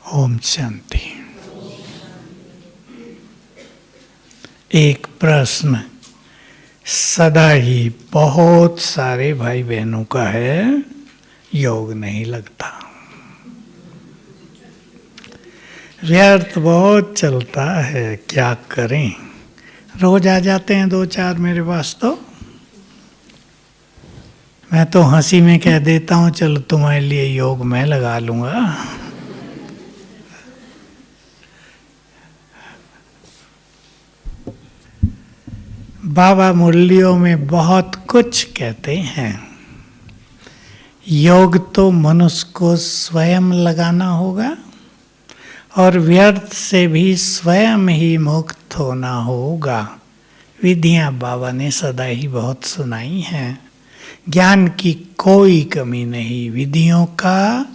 ओम शांति। एक प्रश्न सदा ही बहुत सारे भाई बहनों का है, योग नहीं लगता, व्यर्थ बहुत चलता है, क्या करें। रोज आ जाते हैं दो चार मेरे पास, तो मैं तो हंसी में कह देता हूँ चलो तुम्हारे लिए योग मैं लगा लूँगा। बाबा मुरलियों में बहुत कुछ कहते हैं। योग तो मनुष्य को स्वयं लगाना होगा और व्यर्थ से भी स्वयं ही मुक्त होना होगा। विधियां बाबा ने सदा ही बहुत सुनाई हैं, ज्ञान की कोई कमी नहीं। विधियों का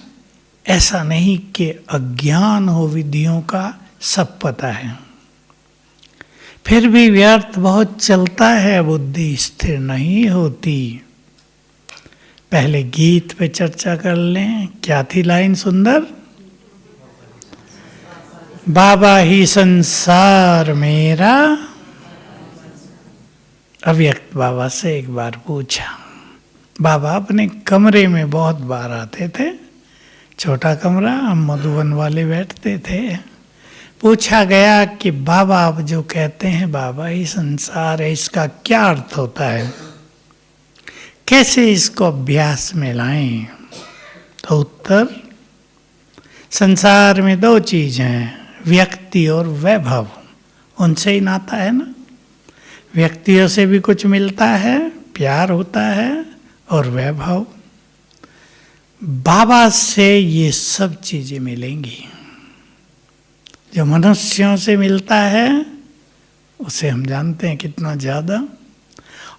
ऐसा नहीं कि अज्ञान हो, विधियों का सब पता है, फिर भी व्यर्थ बहुत चलता है, बुद्धि स्थिर नहीं होती। पहले गीत पे चर्चा कर लें। क्या थी लाइन सुंदर? बाबा ही संसार मेरा। अव्यक्त बाबा से एक बार पूछा, बाबा अपने कमरे में बहुत बार आते थे, छोटा कमरा, हम मधुबन वाले बैठते थे। पूछा गया कि बाबा आप जो कहते हैं बाबा ही संसार है, इसका क्या अर्थ होता है, कैसे इसको अभ्यास में लाएं? तो उत्तर, संसार में दो चीज हैं, व्यक्ति और वैभव। उनसे ही नाता है ना। व्यक्तियों से भी कुछ मिलता है, प्यार होता है, और वैभव बाबा से ये सब चीजें मिलेंगी। जो मनुष्यों से मिलता है उसे हम जानते हैं कितना ज़्यादा,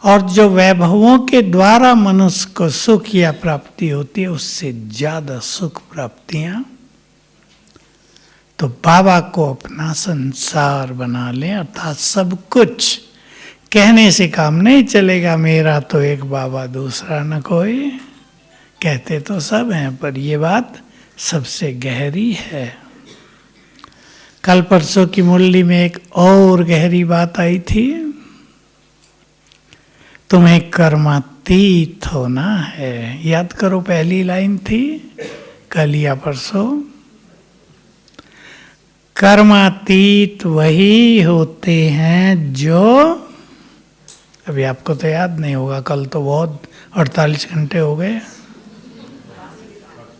और जो वैभवों के द्वारा मनुष्य को सुख या प्राप्ति होती है उससे ज़्यादा सुख प्राप्तियां। तो बाबा को अपना संसार बना लें, अर्थात सब कुछ। कहने से काम नहीं चलेगा, मेरा तो एक बाबा दूसरा न कोई। कहते तो सब हैं, पर ये बात सबसे गहरी है। कल परसों की मुरली में एक और गहरी बात आई थी, तुम्हें कर्मातीत होना है। याद करो, पहली लाइन थी कल या परसों। कर्मातीत वही होते हैं जो, अभी आपको तो याद नहीं होगा, कल तो बहुत 48 घंटे हो गए।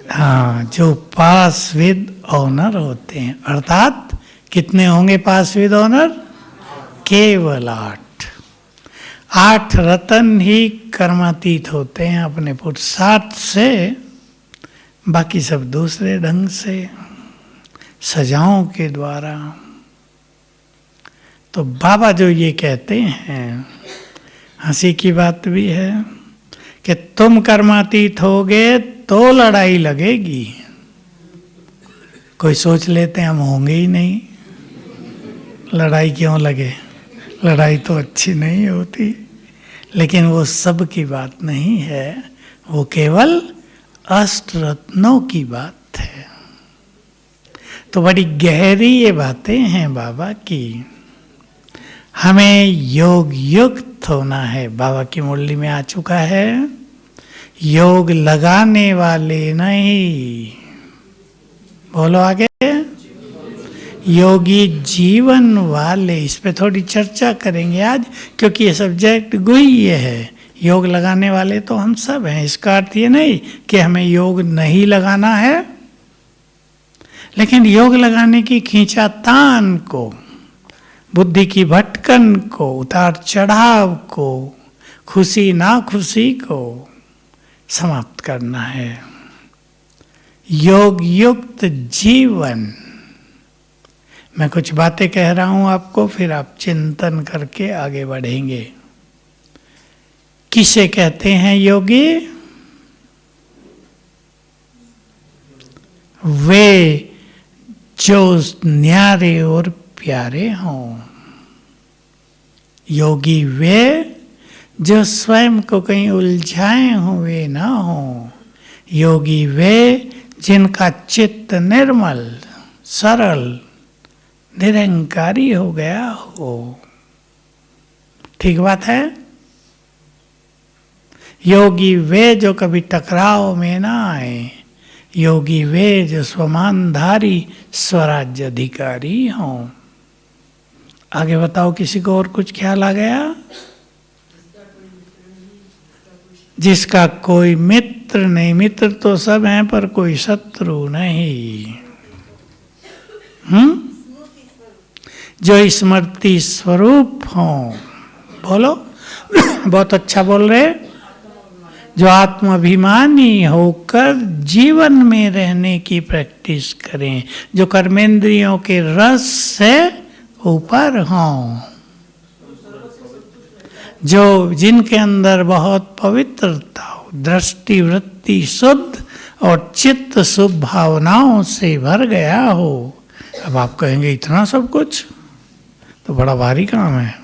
हाँ, जो पास विद ऑनर होते हैं, अर्थात कितने होंगे पास विद ऑनर? केवल 8। 8 रतन ही कर्मातीत होते हैं अपने पुरुषार्थ से, बाकी सब दूसरे ढंग से, सजाओं के द्वारा। तो बाबा जो ये कहते हैं, हंसी की बात भी है कि तुम कर्मातीत होगे तो लड़ाई लगेगी। कोई सोच लेते हैं हम होंगे ही नहीं, लड़ाई क्यों लगे, लड़ाई तो अच्छी नहीं होती। लेकिन वो सब की बात नहीं है, वो केवल अष्ट रत्नों की बात है। तो बड़ी गहरी ये बातें हैं बाबा की। हमें योग युक्त होना है। बाबा की मुरली में आ चुका है, योग लगाने वाले नहीं, बोलो आगे, योगी जीवन वाले। इस पे थोड़ी चर्चा करेंगे आज, क्योंकि ये सब्जेक्ट गुह्य है। योग लगाने वाले तो हम सब हैं, इसका अर्थ ये नहीं कि हमें योग नहीं लगाना है, लेकिन योग लगाने की खींचातान को, बुद्धि की भटकन को, उतार चढ़ाव को, खुशी ना खुशी को समाप्त करना है। योग युक्त जीवन। मैं कुछ बातें कह रहा हूं आपको, फिर आप चिंतन करके आगे बढ़ेंगे। किसे कहते हैं योगी? वे जो न्यारे और प्यारे हों। योगी वे जो स्वयं को कहीं उलझाए हुए ना हो। योगी वे जिनका चित्त निर्मल, सरल, निरंकारी हो गया हो। ठीक बात है। योगी वे जो कभी टकराव में ना आए, योगी वे जो स्वमानधारी स्वराज्य अधिकारी हों। आगे बताओ, किसी को और कुछ ख्याल आ गया? जिसका कोई मित्र नहीं, मित्र तो सब हैं पर कोई शत्रु नहीं। जो स्मृति स्वरूप हो, बोलो बहुत अच्छा बोल रहे। जो आत्माभिमानी होकर जीवन में रहने की प्रैक्टिस करें, जो कर्मेंद्रियों के रस से ऊपर हों, जो जिनके अंदर बहुत पवित्रता हो, दृष्टि वृत्ति शुद्ध और चित्त शुभ भावनाओं से भर गया हो। अब आप कहेंगे इतना सब कुछ तो बड़ा भारी काम है।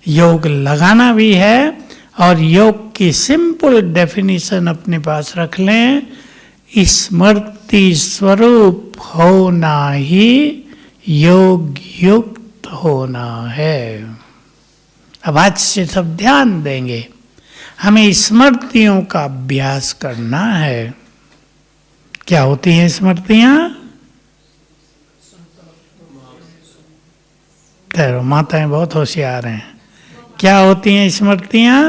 योग लगाना भी है, और योग की सिंपल डेफिनेशन अपने पास रख लें, स्मृति स्वरूप होना ही योग युक्त होना है। अब आज से सब ध्यान देंगे, हमें स्मृतियों का अभ्यास करना है। क्या होती हैं स्मृतियां? ठहरो, माताएं बहुत होशियार हैं। क्या होती हैं स्मृतियां?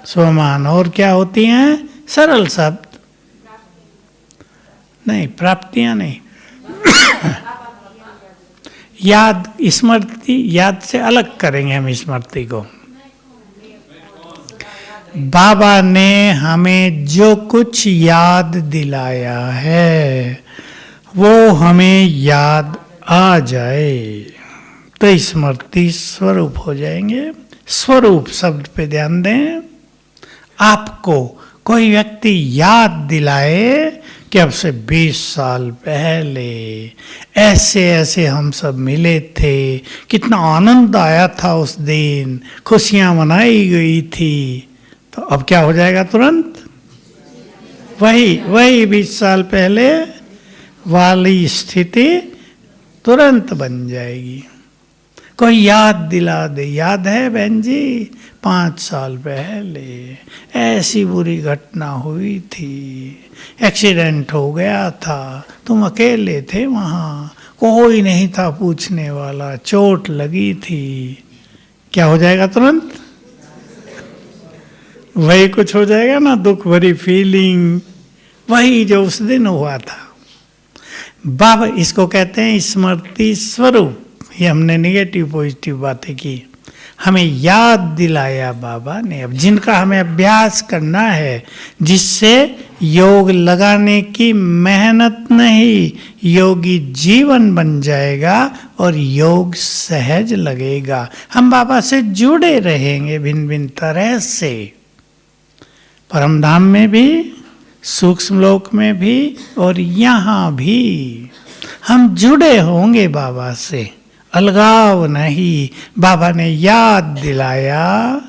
स्वमान। और क्या होती हैं? सरल शब्द नहीं, प्राप्तियां नहीं। याद, स्मृति याद से अलग करेंगे हम स्मृति को। बाबा ने हमें जो कुछ याद दिलाया है वो हमें याद आ जाए तो स्मृति स्वरूप हो जाएंगे। स्वरूप शब्द पे ध्यान दें। आपको कोई व्यक्ति याद दिलाए कि अब से 20 साल पहले ऐसे ऐसे हम सब मिले थे, कितना आनंद आया था उस दिन, खुशियां मनाई गई थी, तो अब क्या हो जाएगा? तुरंत वही 20 साल पहले वाली स्थिति तुरंत बन जाएगी। कोई याद दिला दे, याद है बहन जी 5 साल पहले ऐसी बुरी घटना हुई थी, एक्सीडेंट हो गया था, तुम अकेले थे वहाँ, कोई नहीं था पूछने वाला, चोट लगी थी। क्या हो जाएगा? तुरंत वही कुछ हो जाएगा ना, दुख भरी फीलिंग, वही जो उस दिन हुआ था। बाबा इसको कहते हैं स्मृति स्वरूप। ये हमने नेगेटिव पॉजिटिव बातें की, हमें याद दिलाया बाबा ने। अब जिनका हमें अभ्यास करना है, जिससे योग लगाने की मेहनत नहीं, योगी जीवन बन जाएगा और योग सहज लगेगा। हम बाबा से जुड़े रहेंगे भिन्न भिन्न तरह से, परम धाम में भी, सूक्ष्म लोक में भी और यहाँ भी हम जुड़े होंगे बाबा से, अलगाव नहीं। बाबा ने याद दिलाया,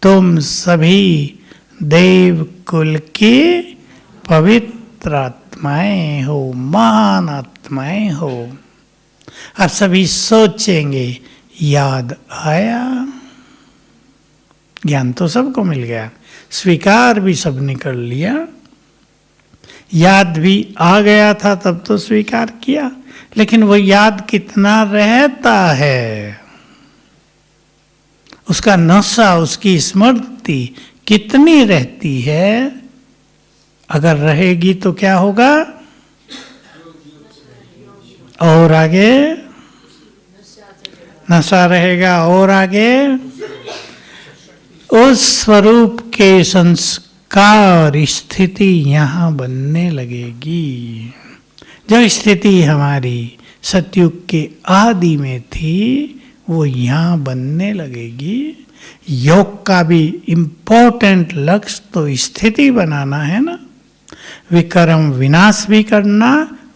तुम सभी देव कुल की पवित्र आत्माएं हो, महान आत्माएं हो। अब सभी सोचेंगे, याद आया, ज्ञान तो सबको मिल गया, स्वीकार भी सबने कर लिया, याद भी आ गया था तब तो स्वीकार किया, लेकिन वो याद कितना रहता है, उसका नशा, उसकी स्मृति कितनी रहती है। अगर रहेगी तो क्या होगा? और आगे नशा रहेगा, और आगे उस स्वरूप के संस्कार स्थिति यहाँ बनने लगेगी। जो स्थिति हमारी सतयुग के आदि में थी वो यहाँ बनने लगेगी। योग का भी इम्पोर्टेंट लक्ष्य तो स्थिति बनाना है ना, विकर्म विनाश भी करना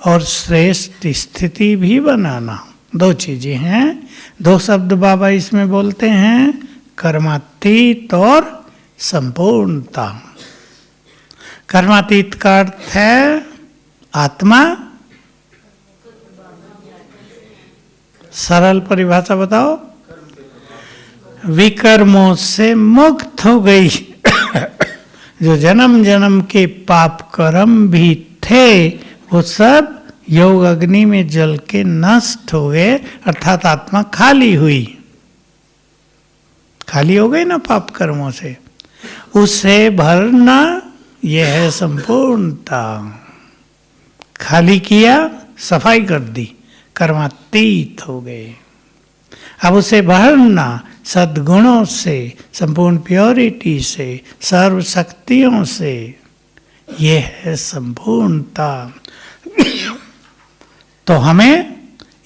और श्रेष्ठ स्थिति भी बनाना, 2 चीजें हैं। 2 शब्द बाबा इसमें बोलते हैं, कर्मातीत और संपूर्णता। कर्मातीत का अर्थ है आत्मा सरल परिभाषा बताओ। विकर्मों से मुक्त हो गई। जो जन्म जन्म के पाप कर्म भी थे वो सब योग अग्नि में जल के नष्ट हो गए, अर्थात आत्मा खाली हुई। खाली हो गई ना पाप कर्मों से, उसे भरना यह है संपूर्णता। खाली किया, सफाई कर दी, कर्मातीत हो गए। अब उसे भरना सद्गुणों से, संपूर्ण प्योरिटी से, सर्व शक्तियों से, यह है संपूर्णता। तो हमें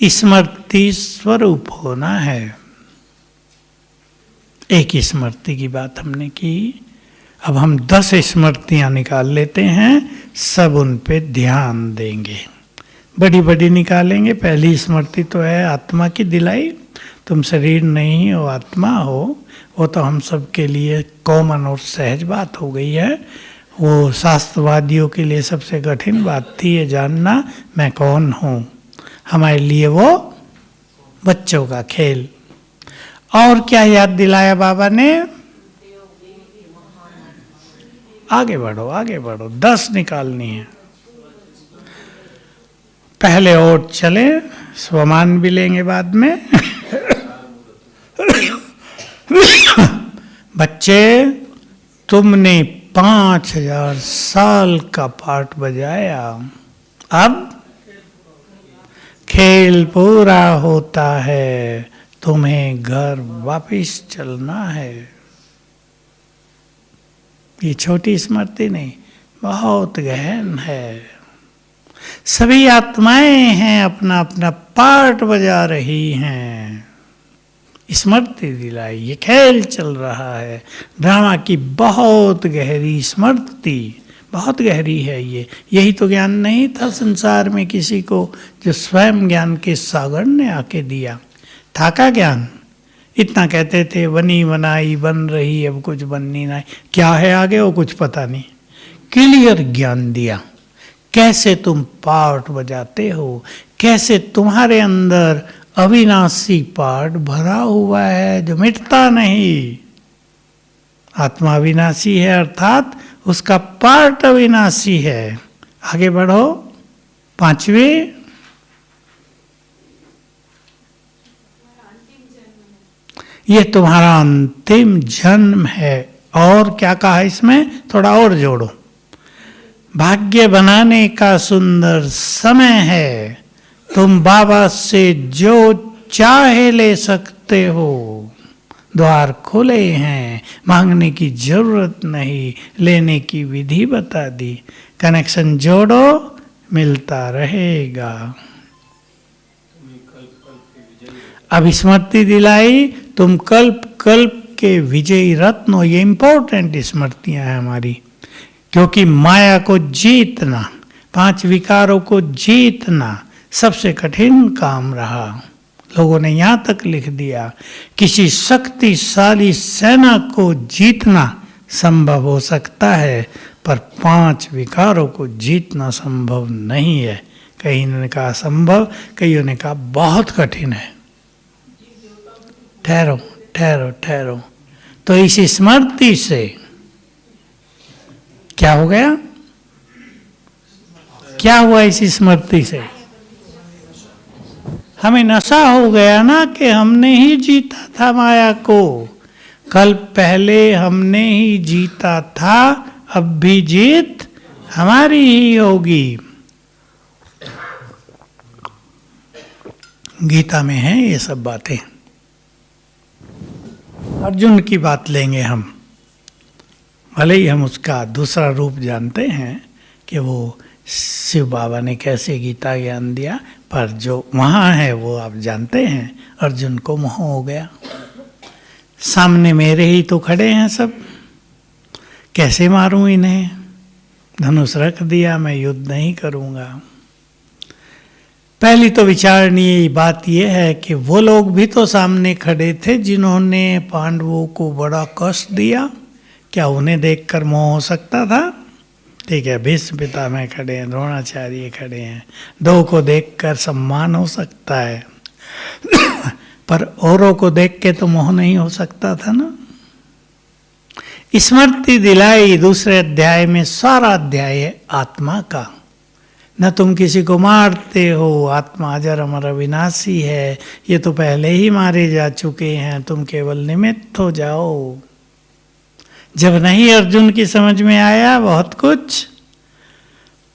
स्मृति स्वरूप होना है। एक स्मृति की बात हमने की, अब हम 10 स्मृतियां निकाल लेते हैं, सब उन पे ध्यान देंगे। बड़ी बड़ी निकालेंगे। पहली स्मृति तो है आत्मा की दिलाई। तुम शरीर नहीं हो, आत्मा हो। वो तो हम सब के लिए कॉमन और सहज बात हो गई है। वो शास्त्रवादियों के लिए सबसे कठिन बात थी ये जानना मैं कौन हूँ। हमारे लिए वो बच्चों का खेल। और क्या याद दिलाया बाबा ने? आगे बढ़ो, आगे बढ़ो, 10 निकालनी है। पहले और चले, स्वमान भी लेंगे बाद में। बच्चे, तुमने 5000 साल का पाठ बजाया, अब खेल पूरा होता है, तुम्हें घर वापिस चलना है। ये छोटी स्मृति नहीं, बहुत गहन है। सभी आत्माएं हैं, अपना अपना पार्ट बजा रही हैं। स्मृति दिलाई, ये खेल चल रहा है। ड्रामा की बहुत गहरी स्मृति, बहुत गहरी है ये। यही तो ज्ञान नहीं था संसार में किसी को, जो स्वयं ज्ञान के सागर ने आके दिया। था का ज्ञान? इतना कहते थे बनी बनाई बन रही, अब कुछ बननी नहीं। क्या है आगे वो कुछ पता नहीं। क्लियर ज्ञान दिया, कैसे तुम पार्ट बजाते हो, कैसे तुम्हारे अंदर अविनाशी पार्ट भरा हुआ है जो मिटता नहीं। आत्मा अविनाशी है, अर्थात उसका पार्ट अविनाशी है। आगे बढ़ो। 5वीं, ये तुम्हारा अंतिम जन्म है। और क्या कहा इसमें? थोड़ा और जोड़ो। भाग्य बनाने का सुंदर समय है, तुम बाबा से जो चाहे ले सकते हो। द्वार खुले हैं, मांगने की जरूरत नहीं, लेने की विधि बता दी। कनेक्शन जोड़ो, मिलता रहेगा। अब स्मृति दिलाई, तुम कल्प कल्प के विजयी रत्न हो। ये इंपॉर्टेंट स्मृतियां हैं हमारी, क्योंकि माया को जीतना, 5 विकारों को जीतना सबसे कठिन काम रहा। लोगों ने यहाँ तक लिख दिया, किसी शक्तिशाली सेना को जीतना संभव हो सकता है, पर 5 विकारों को जीतना संभव नहीं है। कहीं ने कहा संभव, कईयों ने कहा बहुत कठिन है। ठहरो ठहरो ठहरो। तो इस स्मृति से क्या हो गया? क्या हुआ इस स्मृति से? हमें नशा हो गया ना कि हमने ही जीता था माया को। कल पहले हमने ही जीता था, अब भी जीत हमारी ही होगी। गीता में है ये सब बातें। अर्जुन की बात लेंगे हम। भले ही हम उसका दूसरा रूप जानते हैं कि वो शिव बाबा ने कैसे गीता ज्ञान दिया, पर जो वहाँ है वो आप जानते हैं। अर्जुन को मोह हो गया, सामने मेरे ही तो खड़े हैं सब, कैसे मारूं इन्हें? धनुष रख दिया, मैं युद्ध नहीं करूँगा। पहली तो विचारणीय बात यह है कि वो लोग भी तो सामने खड़े थे जिन्होंने पांडवों को बड़ा कष्ट दिया। क्या उन्हें देखकर मोह हो सकता था? ठीक है, भीष्म पितामह खड़े हैं, द्रोणाचार्य खड़े हैं, 2 को देखकर सम्मान हो सकता है। पर औरों को देख के तो मोह नहीं हो सकता था ना। स्मृति दिलाई दूसरे अध्याय में, सारा अध्याय है आत्मा का। न तुम किसी को मारते हो, आत्मा अजर अमर अविनाशी है, ये तो पहले ही मारे जा चुके हैं, तुम केवल निमित्त हो जाओ। जब नहीं अर्जुन की समझ में आया बहुत कुछ,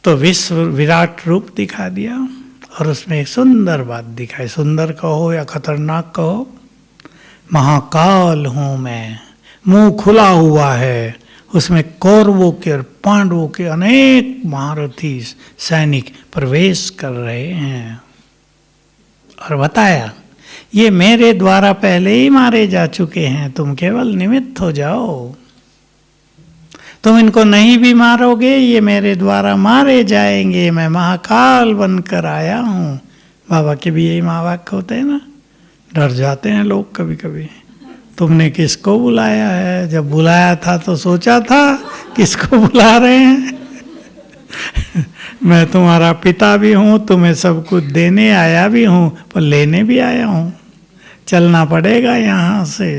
तो विश्व विराट रूप दिखा दिया और उसमें एक सुंदर बात दिखाई। सुंदर कहो या खतरनाक कहो, महाकाल हूं मैं, मुंह खुला हुआ है, उसमें कौरवों के और पांडवों के अनेक महारथी सैनिक प्रवेश कर रहे हैं। और बताया ये मेरे द्वारा पहले ही मारे जा चुके हैं, तुम केवल निमित्त हो जाओ। तुम इनको नहीं भी मारोगे, ये मेरे द्वारा मारे जाएंगे, मैं महाकाल बनकर आया हूं। बाबा के भी यही महावाक्य होते हैं ना। डर जाते हैं लोग कभी कभी, तुमने किसको बुलाया है? जब बुलाया था तो सोचा था किसको बुला रहे हैं? मैं तुम्हारा पिता भी हूँ, तुम्हें सब कुछ देने आया भी हूँ, पर लेने भी आया हूँ, चलना पड़ेगा यहाँ से।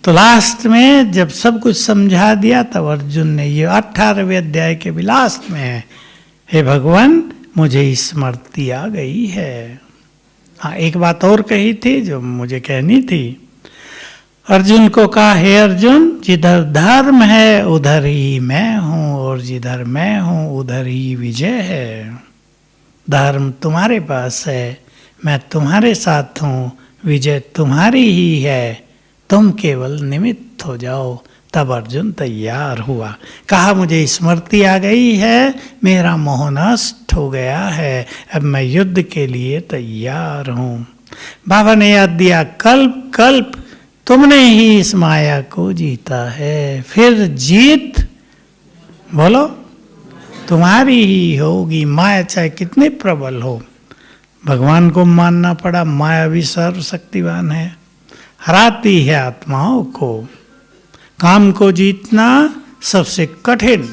तो लास्ट में जब सब कुछ समझा दिया तब अर्जुन ने, ये 18वें अध्याय के भी लास्ट में है, हे भगवान मुझे स्मृति आ गई है। हाँ, एक बात और कही थी जो मुझे कहनी थी। अर्जुन को कहा, हे अर्जुन, जिधर धर्म है उधर ही मैं हूं, और जिधर मैं हूं उधर ही विजय है। धर्म तुम्हारे पास है, मैं तुम्हारे साथ हूं, विजय तुम्हारी ही है, तुम केवल निमित्त हो जाओ। तब अर्जुन तैयार हुआ, कहा मुझे स्मृति आ गई है, मेरा मोह नष्ट हो गया है, अब मैं युद्ध के लिए तैयार हूं। बाबा ने याद दिया, कल्प कल्प तुमने ही इस माया को जीता है, फिर जीत बोलो तुम्हारी ही होगी। माया चाहे कितनी प्रबल हो, भगवान को मानना पड़ा, माया भी सर्वशक्तिवान है, हराती है आत्माओं को। काम को जीतना सबसे कठिन,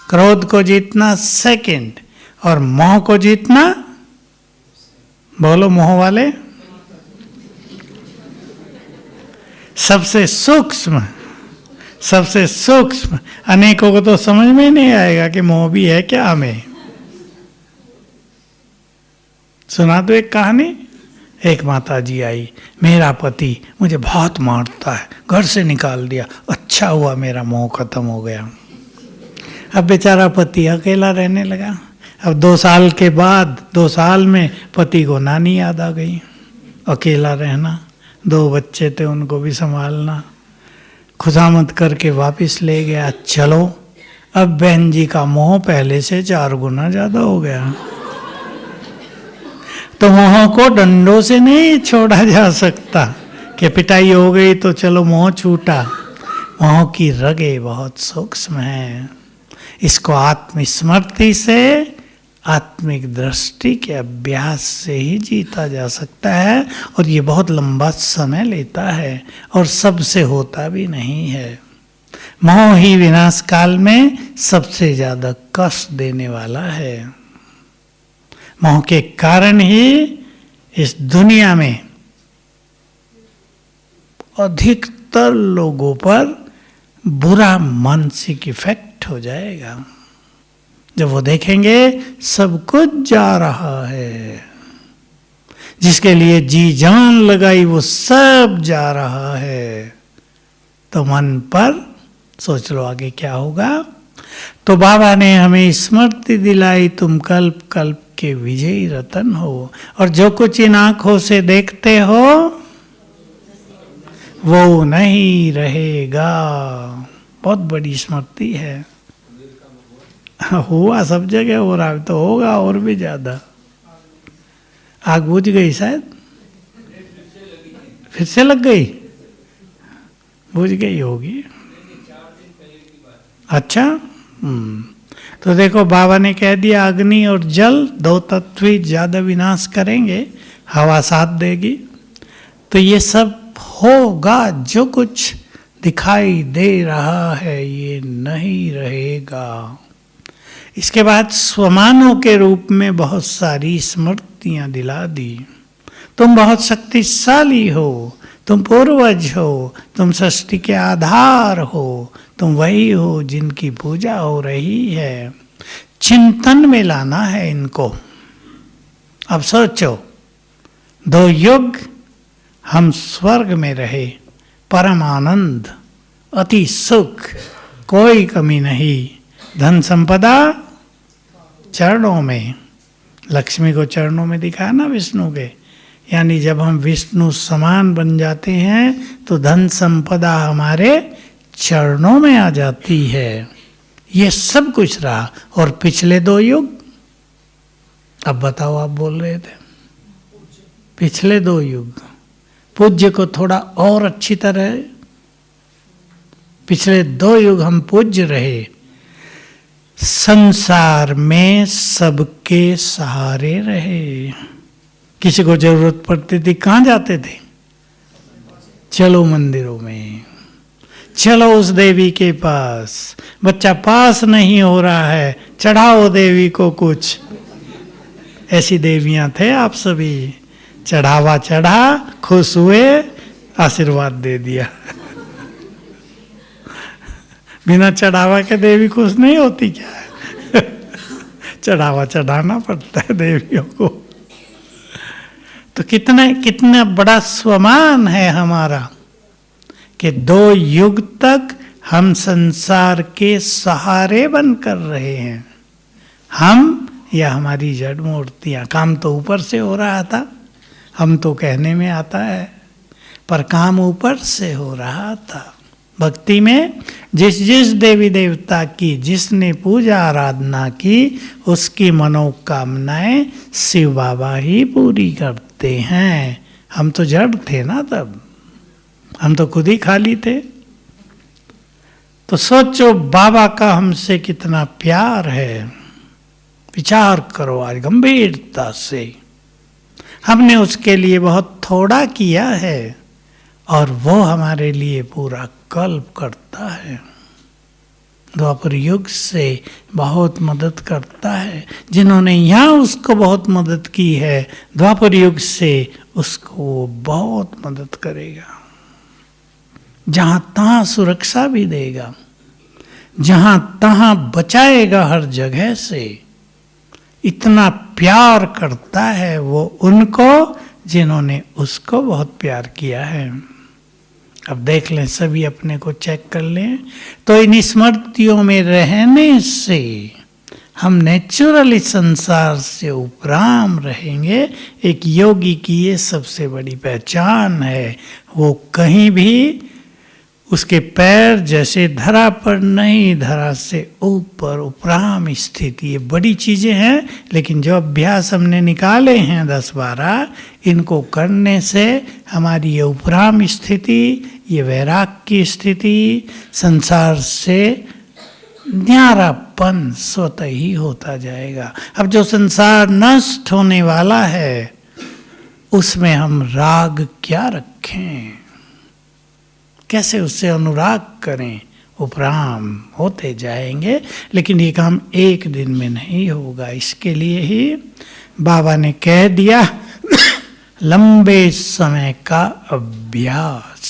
क्रोध को जीतना सेकंड, और मोह को जीतना, बोलो मोह वाले, सबसे सूक्ष्म, सबसे सूक्ष्म। अनेकों को तो समझ में नहीं आएगा कि मोह भी है क्या हमें। सुना दो एक कहानी। एक माता जी आई, मेरा पति मुझे बहुत मारता है, घर से निकाल दिया, अच्छा हुआ मेरा मोह खत्म हो गया। अब बेचारा पति अकेला रहने लगा। अब 2 साल के बाद, 2 साल में पति को नानी याद आ गई, अकेला रहना, 2 बच्चे थे उनको भी संभालना। खुशामद करके वापस ले गया, चलो। अब बहन जी का मोह पहले से 4 गुना ज्यादा हो गया। तो मोह को डंडों से नहीं छोड़ा जा सकता कि पिटाई हो गई तो चलो मोह छूटा। मोह की रगें बहुत सूक्ष्म हैं, इसको आत्मस्मृति से, आत्मिक दृष्टि के अभ्यास से ही जीता जा सकता है। और ये बहुत लंबा समय लेता है और सबसे होता भी नहीं है। मोह ही विनाश काल में सबसे ज्यादा कष्ट देने वाला है। मोह के कारण ही इस दुनिया में अधिकतर लोगों पर बुरा मानसिक इफेक्ट हो जाएगा। जब वो देखेंगे सब कुछ जा रहा है, जिसके लिए जी जान लगाई वो सब जा रहा है, तो मन पर सोच लो आगे क्या होगा। तो बाबा ने हमें स्मृति दिलाई, तुम कल्प कल्प के विजयी रतन हो, और जो कुछ इन आंखों से देखते हो वो नहीं रहेगा। बहुत बड़ी स्मृति है। हुआ सब जगह हो रहा है, तो होगा और भी ज्यादा। आग बुझ गई शायद, फिर से लग गई, बुझ गई होगी। अच्छा, तो देखो बाबा ने कह दिया अग्नि और जल 2 तत्व ही ज्यादा विनाश करेंगे, हवा साथ देगी। तो ये सब होगा, जो कुछ दिखाई दे रहा है ये नहीं रहेगा। इसके बाद स्वमानों के रूप में बहुत सारी स्मृति शक्तियां दिला दी। तुम बहुत शक्तिशाली हो, तुम पूर्वज हो, तुम सृष्टि के आधार हो, तुम वही हो जिनकी पूजा हो रही है। चिंतन में लाना है इनको। अब सोचो, 2 युग हम स्वर्ग में रहे, परम आनंद, अति सुख, कोई कमी नहीं, धन संपदा चरणों में। लक्ष्मी को चरणों में दिखाया ना विष्णु के, यानी जब हम विष्णु समान बन जाते हैं तो धन संपदा हमारे चरणों में आ जाती है। ये सब कुछ रहा। और पिछले 2 युग, अब बताओ, आप बोल रहे थे पिछले 2 युग, पूज्य को थोड़ा और अच्छी तरह, पिछले 2 युग हम पूज्य रहे, संसार में सबके सहारे रहे। किसी को जरूरत पड़ती थी, कहाँ जाते थे? चलो मंदिरों में, चलो उस देवी के पास, बच्चा पास नहीं हो रहा है, चढ़ाओ देवी को कुछ। ऐसी देवियां थे आप सभी। चढ़ावा चढ़ा, खुश हुए, आशीर्वाद दे दिया। बिना चढ़ावा के देवी खुश नहीं होती क्या? चढ़ावा चढ़ाना पड़ता है देवियों को। तो कितना बड़ा स्वमान है हमारा कि 2 युग तक हम संसार के सहारे बनकर रहे हैं। हम या हमारी जड़ मूर्तियां। काम तो ऊपर से हो रहा था, हम तो कहने में आता है, पर काम ऊपर से हो रहा था। भक्ति में जिस जिस देवी देवता की जिसने पूजा आराधना की, उसकी मनोकामनाएं शिव बाबा ही पूरी करते हैं। हम तो जड़ थे ना तब, हम तो खुद ही खाली थे। तो सोचो बाबा का हमसे कितना प्यार है। विचार करो आज गंभीरता से। हमने उसके लिए बहुत थोड़ा किया है और वो हमारे लिए पूरा कल्प करता है। द्वापर युग से बहुत मदद करता है। जिन्होंने यहाँ उसको बहुत मदद की है, द्वापर युग से उसको बहुत मदद करेगा। जहाँ तहाँ सुरक्षा भी देगा, जहाँ तहाँ बचाएगा हर जगह से। इतना प्यार करता है वो उनको जिन्होंने उसको बहुत प्यार किया है। अब देख लें, सभी अपने को चेक कर लें। तो इन स्मृतियों में रहने से हम नेचुरली संसार से उपराम रहेंगे। एक योगी की ये सबसे बड़ी पहचान है। वो कहीं भी उसके पैर जैसे धरा पर नहीं, धरा से ऊपर उपराम स्थिति। ये बड़ी चीजें हैं, लेकिन जो अभ्यास हमने निकाले हैं 10-12, इनको करने से हमारी ये उपराम स्थिति, ये वैराग की स्थिति, संसार से न्यारापन स्वतः ही होता जाएगा। अब जो संसार नष्ट होने वाला है, उसमें हम राग क्या रखें, कैसे उससे अनुराग करें? उपराम होते जाएंगे। लेकिन ये काम एक दिन में नहीं होगा। इसके लिए ही बाबा ने कह दिया लंबे समय का अभ्यास।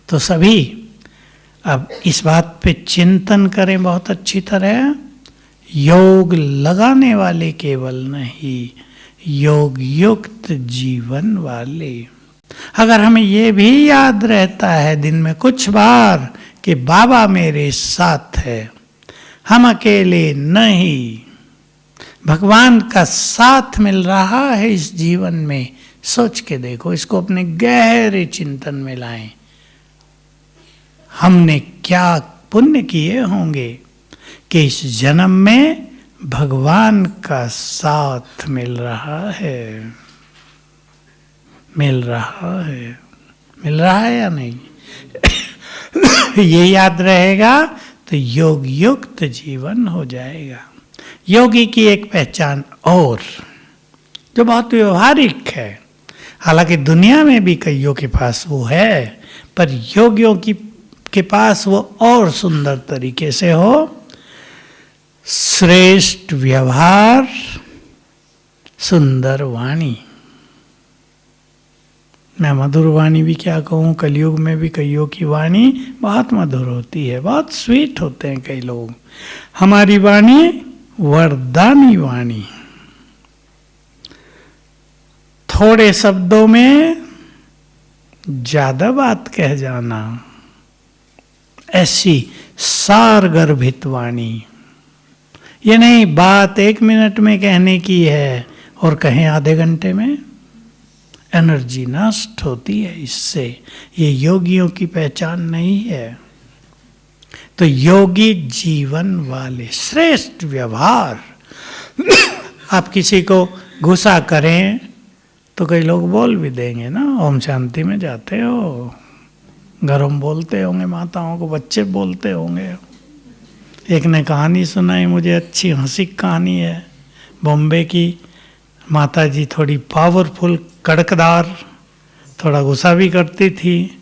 तो सभी अब इस बात पे चिंतन करें बहुत अच्छी तरह। योग लगाने वाले केवल नहीं, योग युक्त जीवन वाले। अगर हमें ये भी याद रहता है दिन में कुछ बार कि बाबा मेरे साथ है, हम अकेले नहीं, भगवान का साथ मिल रहा है इस जीवन में, सोच के देखो, इसको अपने गहरे चिंतन में लाएं। हमने क्या पुण्य किए होंगे कि इस जन्म में भगवान का साथ मिल रहा है। मिल रहा है या नहीं? ये याद रहेगा तो योग युक्त जीवन हो जाएगा। योगी की एक पहचान और जो बहुत व्यवहारिक है, हालांकि दुनिया में भी कईयों के पास वो है, पर योगियों के पास वो और सुंदर तरीके से हो। श्रेष्ठ व्यवहार, सुंदर वाणी। मैं मधुर वाणी भी क्या कहूँ, कलयुग में भी कईयों की वाणी बहुत मधुर होती है, बहुत स्वीट होते हैं कई लोग। हमारी वाणी वरदानी वाणी, थोड़े शब्दों में ज्यादा बात कह जाना, ऐसी सारगर्भित वाणी। ये नहीं बात 1 मिनट में कहने की है और कहें आधे घंटे में, एनर्जी नष्ट होती है इससे। ये योगियों की पहचान नहीं है। तो योगी जीवन वाले श्रेष्ठ व्यवहार। आप किसी को गुस्सा करें तो कई लोग बोल भी देंगे ना, ओम शांति में जाते हो, घरों में बोलते होंगे, माताओं को बच्चे बोलते होंगे। एक ने कहानी सुनाई मुझे, अच्छी हंसी कहानी है। बॉम्बे की माता जी थोड़ी पावरफुल, कड़कदार, थोड़ा गुस्सा भी करती थी।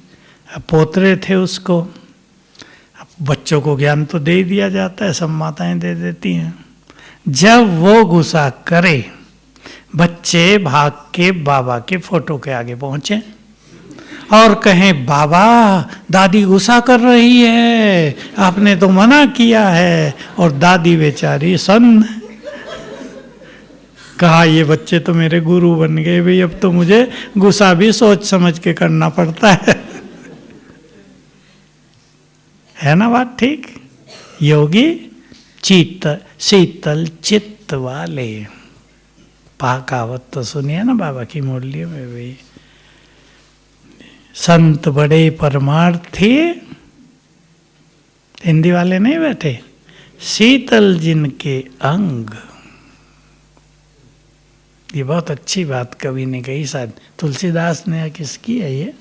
अब पोतरे थे उसको, अब बच्चों को ज्ञान तो दे दिया जाता है, सब माताएं दे देती हैं। जब वो गुस्सा करे, बच्चे भाग के बाबा के फोटो के आगे पहुंचे और कहें, बाबा दादी गुस्सा कर रही है, आपने तो मना किया है। और दादी बेचारी सन्न। कहा, ये बच्चे तो मेरे गुरु बन गए भाई, अब तो मुझे गुस्सा भी सोच समझ के करना पड़ता है ना बात ठीक? योगी शीतल चित्त वाले। कहावत तो सुनिए ना बाबा की मुरली में भी, संत बड़े परमार्थी, हिंदी वाले नहीं बैठे, शीतल जिनके अंग। ये बहुत अच्छी बात कवि ने कही, शायद तुलसीदास ने किसकी है ये?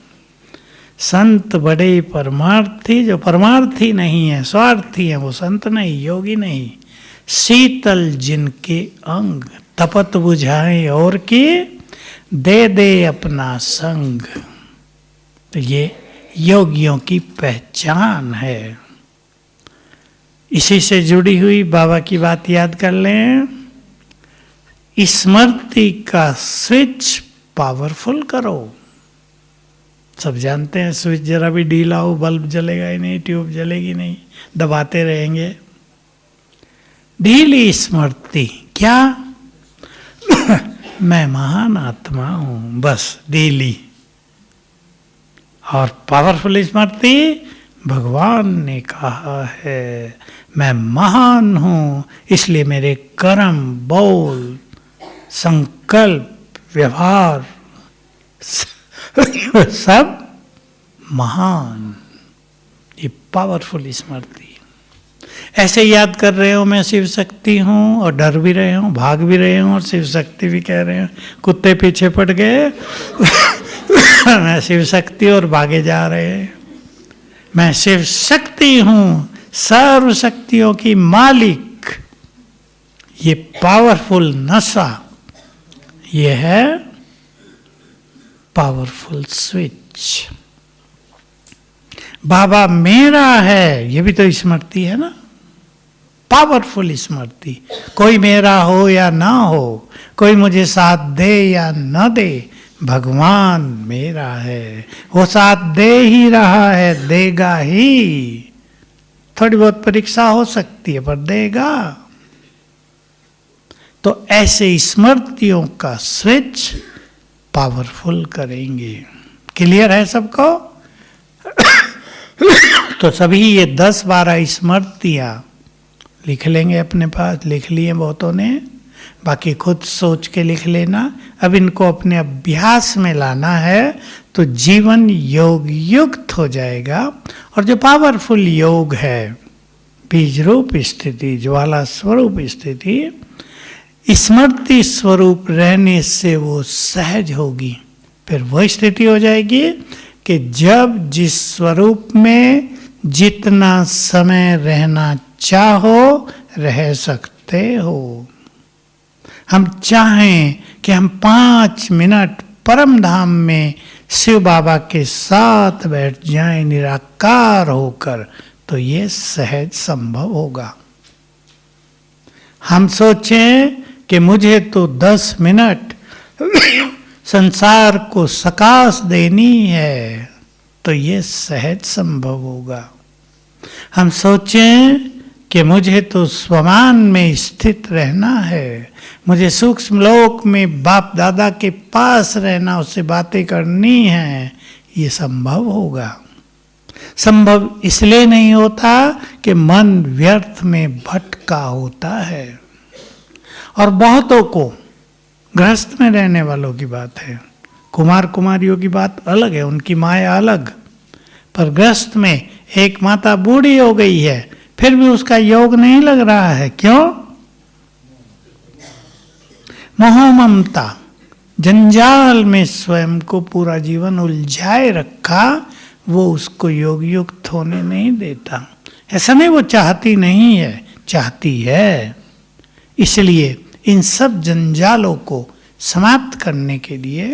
संत बड़े परमार्थी, जो परमार्थी नहीं है, स्वार्थी है, वो संत नहीं, योगी नहीं। शीतल जिनके अंग, तपत बुझाए और की दे दे अपना संग। तो ये योगियों की पहचान है। इसी से जुड़ी हुई बाबा की बात याद कर लें, स्मृति का स्विच पावरफुल करो। सब जानते हैं स्विच जरा भी ढीला हो बल्ब जलेगा ही नहीं, ट्यूब जलेगी नहीं, दबाते रहेंगे। ढीली स्मृति क्या? मैं महान आत्मा हूं, बस ढीली। और पावरफुल स्मृति, भगवान ने कहा है मैं महान हूं, इसलिए मेरे कर्म, बोल, संकल्प, व्यवहार सब महान। ये पावरफुल स्मृति। ऐसे याद कर रहे हो मैं शिव शक्ति हूँ, और डर भी रहे हो, भाग भी रहे हो, और शिव शक्ति भी कह रहे हो। कुत्ते पीछे पड़ गए मैं शिव शक्ति, और भागे जा रहे हैं। मैं शिव शक्ति हूँ, सर्व शक्तियों की मालिक। ये पावरफुल नशा, ये है पावरफुल स्विच। बाबा मेरा है, ये भी तो स्मृति है ना, पावरफुल स्मृति। कोई मेरा हो या ना हो, कोई मुझे साथ दे या न दे, भगवान मेरा है। वो साथ दे ही रहा है, देगा ही। थोड़ी बहुत परीक्षा हो सकती है पर देगा। तो ऐसे स्मृतियों का स्विच पावरफुल करेंगे। क्लियर है सबको? तो सभी ये 10-12 स्मृतियां लिख लेंगे अपने पास। लिख लिए बहुतों ने, बाकी खुद सोच के लिख लेना। अब इनको अपने अभ्यास में लाना है तो जीवन योग युक्त हो जाएगा। और जो पावरफुल योग है, बीज रूप स्थिति, ज्वाला स्वरूप स्थिति, स्मृति स्वरूप रहने से वो सहज होगी। फिर वो स्थिति हो जाएगी कि जब जिस स्वरूप में जितना समय रहना चाहो रह सकते हो। हम चाहें कि हम 5 मिनट परम धाम में शिव बाबा के साथ बैठ जाएं निराकार होकर, तो ये सहज संभव होगा। हम सोचें कि कि मुझे तो 10 मिनट संसार को सकाश देनी है, तो ये सहज संभव होगा। हम सोचें कि मुझे तो स्वमान में स्थित रहना है, मुझे सूक्ष्म लोक में बाप दादा के पास रहना, उससे बातें करनी है, ये संभव होगा। संभव इसलिए नहीं होता कि मन व्यर्थ में भटका होता है। और बहुतों को, गृहस्थ में रहने वालों की बात है, कुमार कुमारियों की बात अलग है, उनकी माया अलग, पर गृहस्थ में एक माता बूढ़ी हो गई है, फिर भी उसका योग नहीं लग रहा है। क्यों? मोह ममता जंजाल में स्वयं को पूरा जीवन उलझाए रखा, वो उसको योग युक्त होने नहीं देता। ऐसा नहीं वो चाहती नहीं है, चाहती है। इसलिए इन सब जंजालों को समाप्त करने के लिए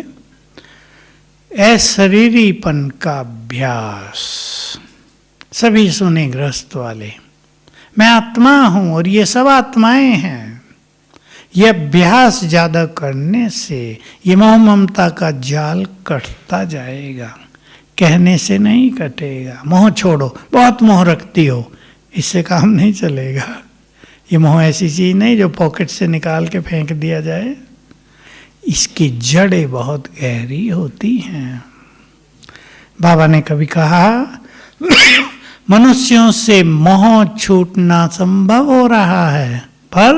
अशरीरीपन का अभ्यास। सभी सुने गृहस्थ वाले, मैं आत्मा हूं और ये सब आत्माएं हैं। ये अभ्यास ज्यादा करने से ये मोह ममता का जाल कटता जाएगा, कहने से नहीं कटेगा। मोह छोड़ो, बहुत मोह रखती हो, इससे काम नहीं चलेगा। ये मोह ऐसी चीज नहीं जो पॉकेट से निकाल के फेंक दिया जाए, इसकी जड़ें बहुत गहरी होती हैं। बाबा ने कभी कहा मनुष्यों से मोह छूटना संभव हो रहा है, पर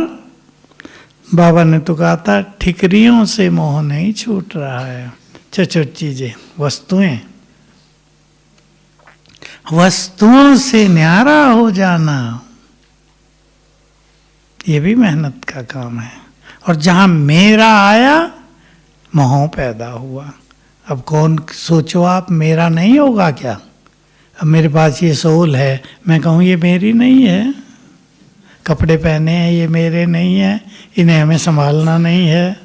बाबा ने तो कहा था ठिकरियों से मोह नहीं छूट रहा है। छोटी चीजें, वस्तुओं से न्यारा हो जाना, ये भी मेहनत का काम है। और जहां मेरा आया, मोह पैदा हुआ। अब कौन, सोचो आप, मेरा नहीं होगा क्या? अब मेरे पास ये सोल है, मैं कहूँ ये मेरी नहीं है, कपड़े पहने हैं ये मेरे नहीं है, इन्हें हमें संभालना नहीं है,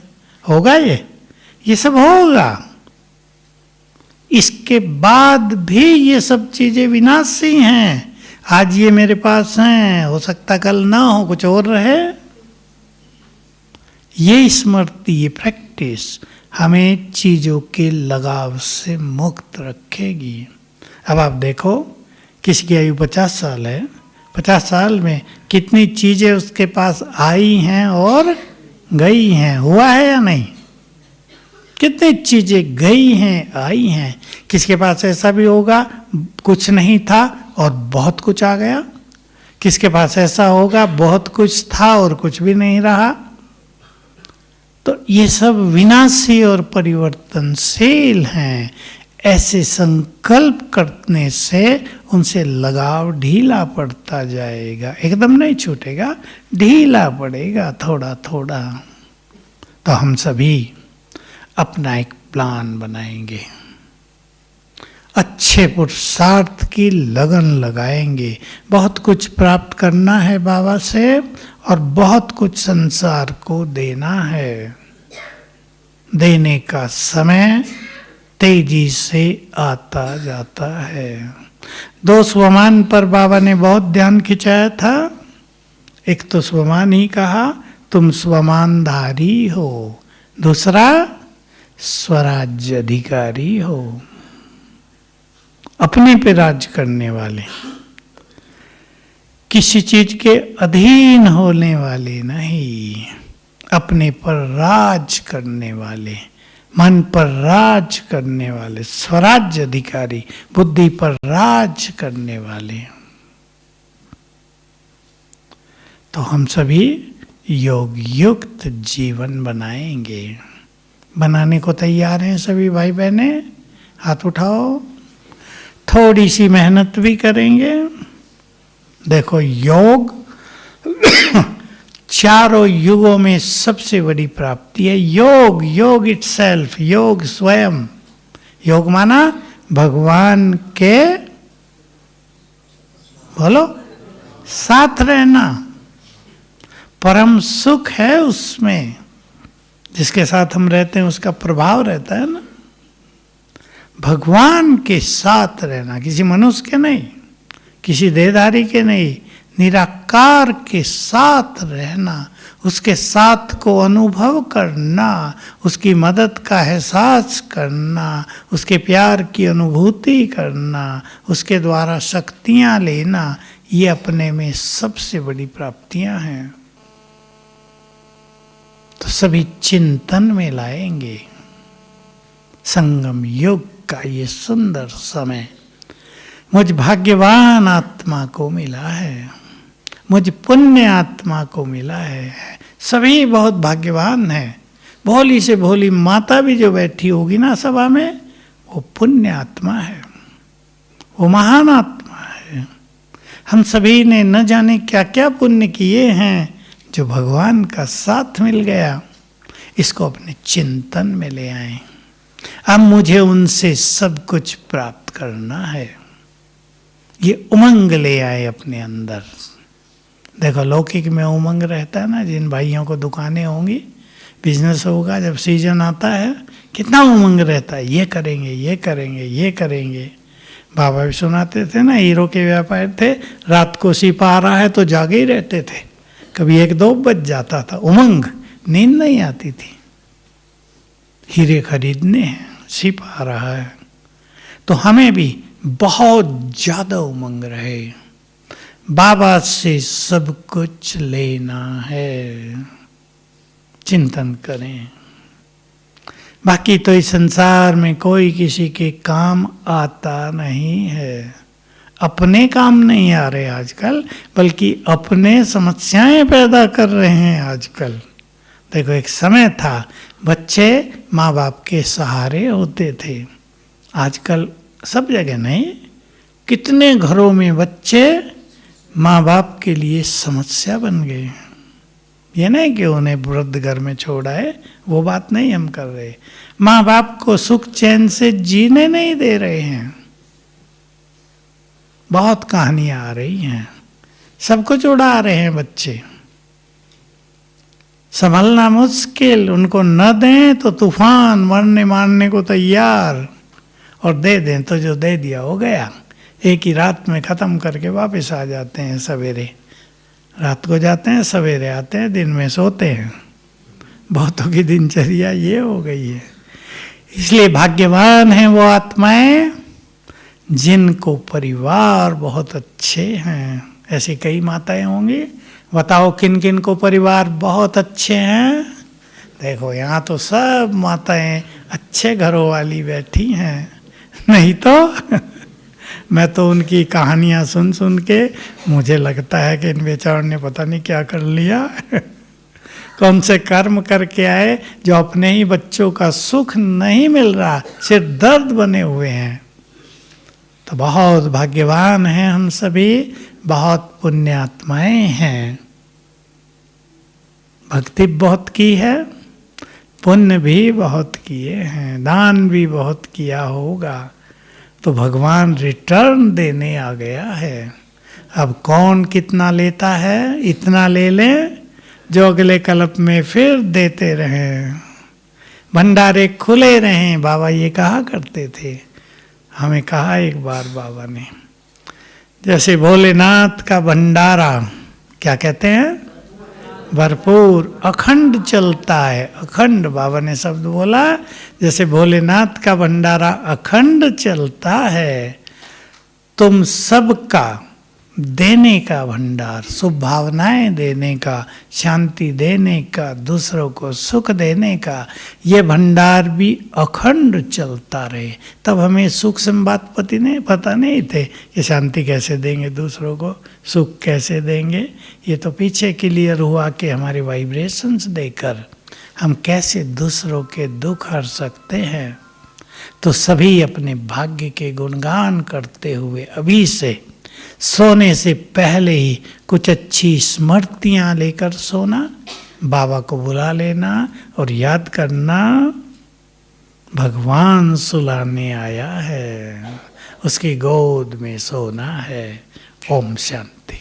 होगा ये सब होगा। इसके बाद भी ये सब चीजें विनाशी हैं। आज ये मेरे पास हैं, हो सकता कल ना हो, कुछ और रहे। ये स्मृति, ये प्रैक्टिस हमें चीजों के लगाव से मुक्त रखेगी। अब आप देखो, किसी की आयु 50 साल है, 50 साल में कितनी चीजें उसके पास आई हैं और गई हैं, हुआ है या नहीं? कितनी चीजें गई हैं, आई हैं। किसी के पास ऐसा भी होगा, कुछ नहीं था और बहुत कुछ आ गया। किसके पास ऐसा होगा, बहुत कुछ था और कुछ भी नहीं रहा। तो ये सब विनाशी और परिवर्तनशील हैं। ऐसे संकल्प करने से उनसे लगाव ढीला पड़ता जाएगा, एकदम नहीं छूटेगा, ढीला पड़ेगा थोड़ा थोड़ा। तो हम सभी अपना एक प्लान बनाएंगे, अच्छे पुरुषार्थ की लगन लगाएंगे। बहुत कुछ प्राप्त करना है बाबा से और बहुत कुछ संसार को देना है। देने का समय तेजी से आता जाता है। 2 स्वमान पर बाबा ने बहुत ध्यान खिंचाया था। एक तो स्वमान ही कहा, तुम स्वमानधारी हो। दूसरा, स्वराज्य अधिकारी हो, अपने पे राज करने वाले, किसी चीज के अधीन होने वाले नहीं, अपने पर राज करने वाले, मन पर राज करने वाले, स्वराज्य अधिकारी, बुद्धि पर राज करने वाले। तो हम सभी योग युक्त जीवन बनाएंगे। बनाने को तैयार हैं सभी भाई बहने? हाथ उठाओ। थोड़ी सी मेहनत भी करेंगे। देखो, योग चारों युगों में सबसे बड़ी प्राप्ति है। योग, योग इटसेल्फ, योग स्वयं। योग माना भगवान के, बोलो, साथ रहना। परम सुख है उसमें, जिसके साथ हम रहते हैं उसका प्रभाव रहता है ना। भगवान के साथ रहना, किसी मनुष्य के नहीं, किसी देहधारी के नहीं, निराकार के साथ रहना, उसके साथ को अनुभव करना, उसकी मदद का एहसास करना, उसके प्यार की अनुभूति करना, उसके द्वारा शक्तियां लेना, ये अपने में सबसे बड़ी प्राप्तियां हैं। तो सभी चिंतन में लाएंगे। संगम युग का ये सुंदर समय मुझ भाग्यवान आत्मा को मिला है, मुझ पुण्य आत्मा को मिला है। सभी बहुत भाग्यवान हैं। भोली से भोली माता भी जो बैठी होगी ना सभा में, वो पुण्य आत्मा है, वो महान आत्मा है। हम सभी ने न जाने क्या क्या पुण्य किए हैं जो भगवान का साथ मिल गया। इसको अपने चिंतन में ले आए। अब मुझे उनसे सब कुछ प्राप्त करना है, ये उमंग ले आए अपने अंदर। देखो लौकिक में उमंग रहता है ना, जिन भाइयों को दुकानें होंगी, बिजनेस होगा, जब सीजन आता है कितना उमंग रहता है, ये करेंगे ये करेंगे ये करेंगे। बाबा भी सुनाते थे ना, हीरो के व्यापार थे, रात को सिपा आ रहा है तो जागे ही रहते थे, कभी 1-2 बज जाता था। उमंग, नींद नहीं आती थी। हीरे खरीदने हैं, सिपा आ रहा है। तो हमें भी बहुत ज्यादा उमंग रहे, बाबा से सब कुछ लेना है। चिंतन करें। बाकी तो इस संसार में कोई किसी के काम आता नहीं है। अपने काम नहीं आ रहे आजकल, बल्कि अपने समस्याएं पैदा कर रहे हैं आजकल। देखो एक समय था बच्चे माँ बाप के सहारे होते थे, आजकल सब जगह नहीं, कितने घरों में बच्चे माँ बाप के लिए समस्या बन गए। ये नहीं कि उन्हें वृद्ध घर में छोड़ा है, वो बात नहीं हम कर रहे। माँ बाप को सुख चैन से जीने नहीं दे रहे हैं। बहुत कहानियां आ रही हैं, सब कुछ उड़ा रहे हैं बच्चे। संभलना मुश्किल, उनको न दें तो तूफान, मरने मारने को तैयार, और दे दें तो जो दे दिया हो गया, एक ही रात में ख़त्म करके वापस आ जाते हैं। सवेरे रात को जाते हैं, सवेरे आते हैं, दिन में सोते हैं। बहुतों की दिनचर्या ये हो गई है। इसलिए भाग्यवान हैं वो आत्माएं जिनको परिवार बहुत अच्छे हैं। ऐसी कई माताएं होंगी, बताओ किन किन को परिवार बहुत अच्छे हैं। देखो यहाँ तो सब माताएं अच्छे घरों वाली बैठी हैं, नहीं तो मैं तो उनकी कहानियां सुन सुन के मुझे लगता है कि इन बेचारों ने पता नहीं क्या कर लिया कौन से कर्म करके आए जो अपने ही बच्चों का सुख नहीं मिल रहा, सिर्फ दर्द बने हुए हैं। तो बहुत भाग्यवान हैं हम सभी, बहुत पुण्यात्माएं हैं। भक्ति बहुत की है, पुण्य भी बहुत किए हैं, दान भी बहुत किया होगा, तो भगवान रिटर्न देने आ गया है। अब कौन कितना लेता है, इतना ले लें जो अगले कल्प में फिर देते रहें। भंडारे खुले रहें, बाबा ये कहा करते थे। हमें कहा एक बार बाबा ने, जैसे भोलेनाथ का भंडारा क्या कहते हैं, भरपूर अखंड चलता है। अखंड बाबा ने शब्द बोला, जैसे भोलेनाथ का भंडारा अखंड चलता है, तुम सबका देने का भंडार, शुभ भावनाएं देने का, शांति देने का, दूसरों को सुख देने का, ये भंडार भी अखंड चलता रहे। तब हमें सूक्ष्म बात पता नहीं थे कि शांति कैसे देंगे, दूसरों को सुख कैसे देंगे। ये तो पीछे क्लियर हुआ कि हमारे वाइब्रेशंस देकर हम कैसे दूसरों के दुख हर सकते हैं। तो सभी अपने भाग्य के गुणगान करते हुए अभी से सोने से पहले ही कुछ अच्छी स्मृतियां लेकर सोना, बाबा को बुला लेना और याद करना भगवान सुलाने आया है, उसकी गोद में सोना है। ओम शांति।